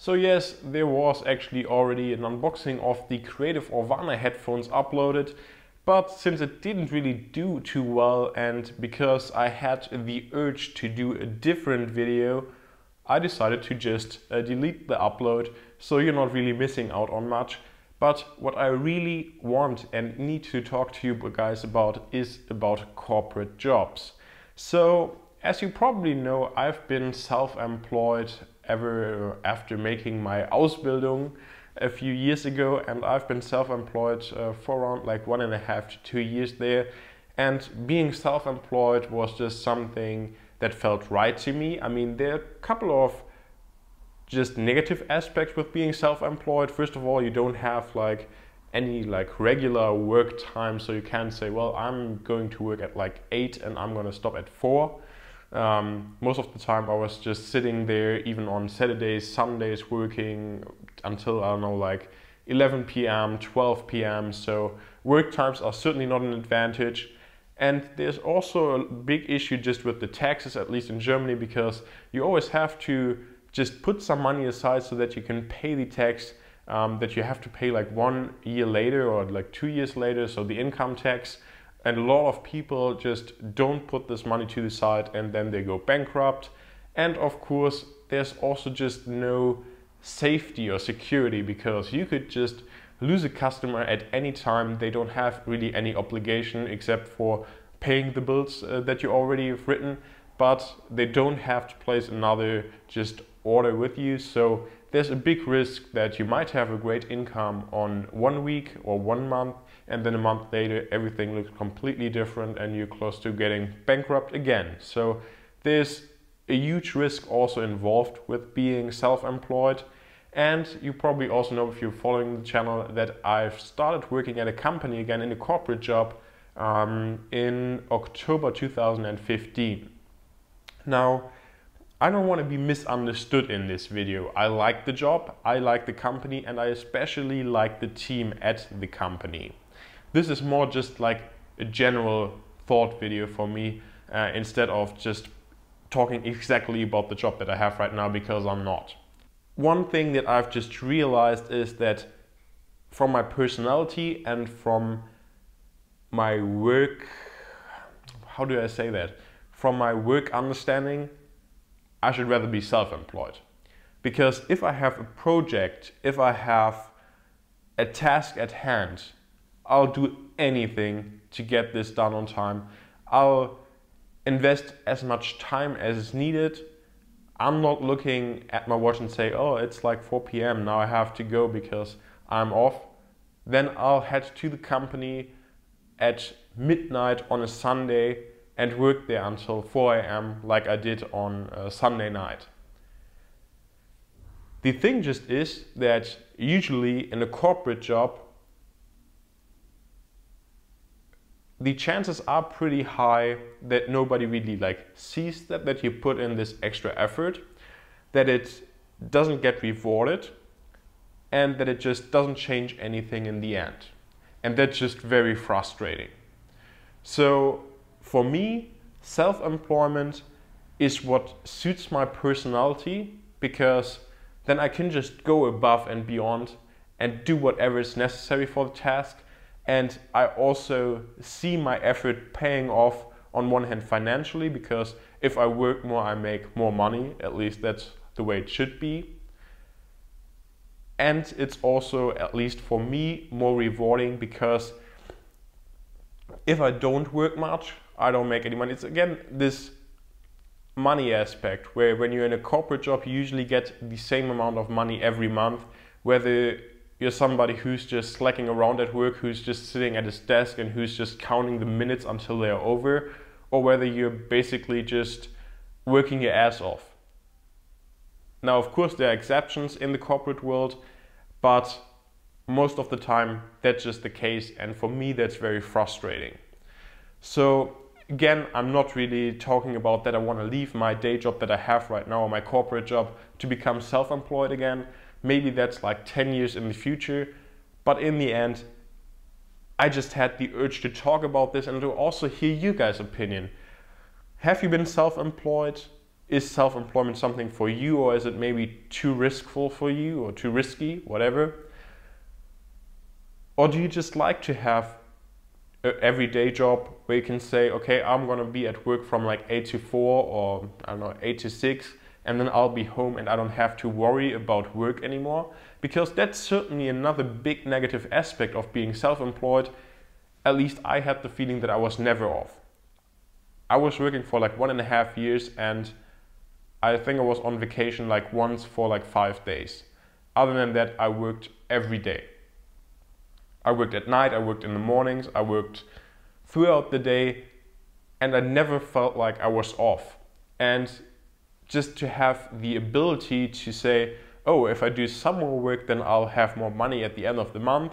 So yes, there was actually already an unboxing of the Creative Orvana headphones uploaded, but since it didn't really do too well and because I had the urge to do a different video, I decided to just delete the upload, so you're not really missing out on much. But what I really want and need to talk to you guys about is about corporate jobs. So as you probably know, I've been self-employed ever after making my Ausbildung a few years ago, and I've been self-employed for around like 1.5 to 2 years there. And being self-employed was just something that felt right to me. I mean, there are a couple of just negative aspects with being self-employed. First of all, you don't have like any like regular work time, so you can't say, well, I'm going to work at like 8 and I'm going to stop at 4. Most of the time I was just sitting there, even on Saturdays, Sundays, working until, I don't know, like 11 p.m, 12 p.m. So work times are certainly not an advantage. And there's also a big issue just with the taxes, at least in Germany, because you always have to just put some money aside so that you can pay the tax that you have to pay like 1 year later or like 2 years later, so the income tax. And a lot of people just don't put this money to the side and then they go bankrupt. And of course, there's also just no safety or security, because you could just lose a customer at any time. They don't have really any obligation except for paying the bills that you already have written, but they don't have to place another just order with you. So there's a big risk that you might have a great income on 1 week or 1 month, and then a month later everything looks completely different and you're close to getting bankrupt again. So there's a huge risk also involved with being self-employed. And you probably also know, if you're following the channel, that I've started working at a company again in a corporate job in October 2015. Now, I don't want to be misunderstood in this video. I like the job, I like the company, and I especially like the team at the company. This is more just like a general thought video for me, instead of just talking exactly about the job that I have right now, because I'm not. One thing that I've just realized is that from my personality and from my work, how do I say that? From my work understanding, I should rather be self-employed. Because if I have a project, if I have a task at hand, I'll do anything to get this done on time. I'll invest as much time as is needed. I'm not looking at my watch and say, oh, it's like 4 p.m, now I have to go because I'm off. Then I'll head to the company at midnight on a Sunday and work there until 4 a.m. like I did on a Sunday night. The thing just is that usually in a corporate job, the chances are pretty high that nobody really like sees that you put in this extra effort, that it doesn't get rewarded, and that it just doesn't change anything in the end. And that's just very frustrating. So for me, self-employment is what suits my personality, because then I can just go above and beyond and do whatever is necessary for the task. And I also see my effort paying off on one hand financially, because if I work more, I make more money. At least that's the way it should be. And it's also, at least for me, more rewarding, because if I don't work much, I don't make any money. It's again this money aspect, where when you're in a corporate job, you usually get the same amount of money every month, whether you're somebody who's just slacking around at work, who's just sitting at his desk and who's just counting the minutes until they're over, or whether you're basically just working your ass off. Now, of course, there are exceptions in the corporate world, but most of the time that's just the case, and for me that's very frustrating. So again, I'm not really talking about that I want to leave my day job that I have right now, or my corporate job, to become self-employed again. Maybe that's like 10 years in the future, but in the end, I just had the urge to talk about this and to also hear you guys' opinion. Have you been self-employed? is self-employment something for you, or is it maybe too riskful for you or too risky, whatever? Or do you just like to have an everyday job where you can say, okay, I'm gonna be at work from like 8 to 4 or I don't know, 8 to 6, and then I'll be home and I don't have to worry about work anymore? Because that's certainly another big negative aspect of being self-employed. At least I had the feeling that I was never off. I was working for like 1.5 years, and I think I was on vacation like once for like 5 days. Other than that, I worked every day. I worked at night, I worked in the mornings, I worked throughout the day, and I never felt like I was off. And just to have the ability to say, oh, if I do some more work, then I'll have more money at the end of the month,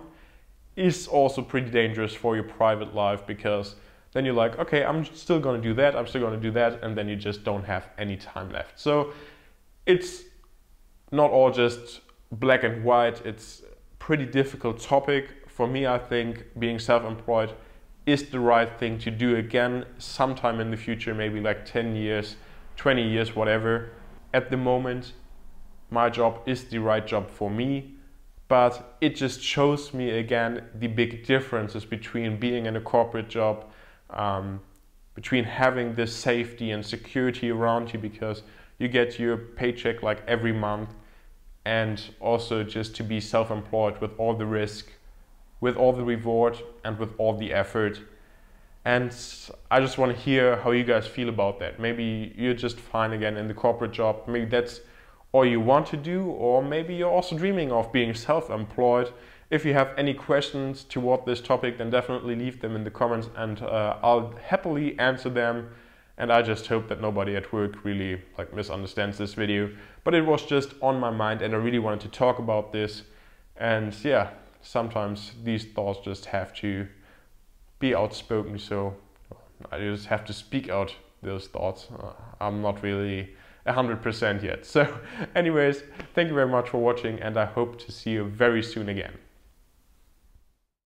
is also pretty dangerous for your private life, because then you're like, okay, I'm still gonna do that, I'm still gonna do that, and then you just don't have any time left. So it's not all just black and white, it's a pretty difficult topic. For me, I think being self-employed is the right thing to do again sometime in the future, maybe like 10 years, 20 years, whatever. At the moment, my job is the right job for me, but it just shows me again the big differences between being in a corporate job, between having this safety and security around you because you get your paycheck like every month, and also just to be self-employed with all the risk, with all the reward, and with all the effort. And I just want to hear how you guys feel about that. Maybe you're just fine again in the corporate job, maybe that's all you want to do, or maybe you're also dreaming of being self-employed. If you have any questions toward this topic, then definitely leave them in the comments, and I'll happily answer them. And I just hope that nobody at work really like misunderstands this video. But it was just on my mind, and I really wanted to talk about this. And yeah, sometimes these thoughts just have to be outspoken, so I just have to speak out those thoughts. I'm not really 100% yet. So anyways, thank you very much for watching, and I hope to see you very soon again.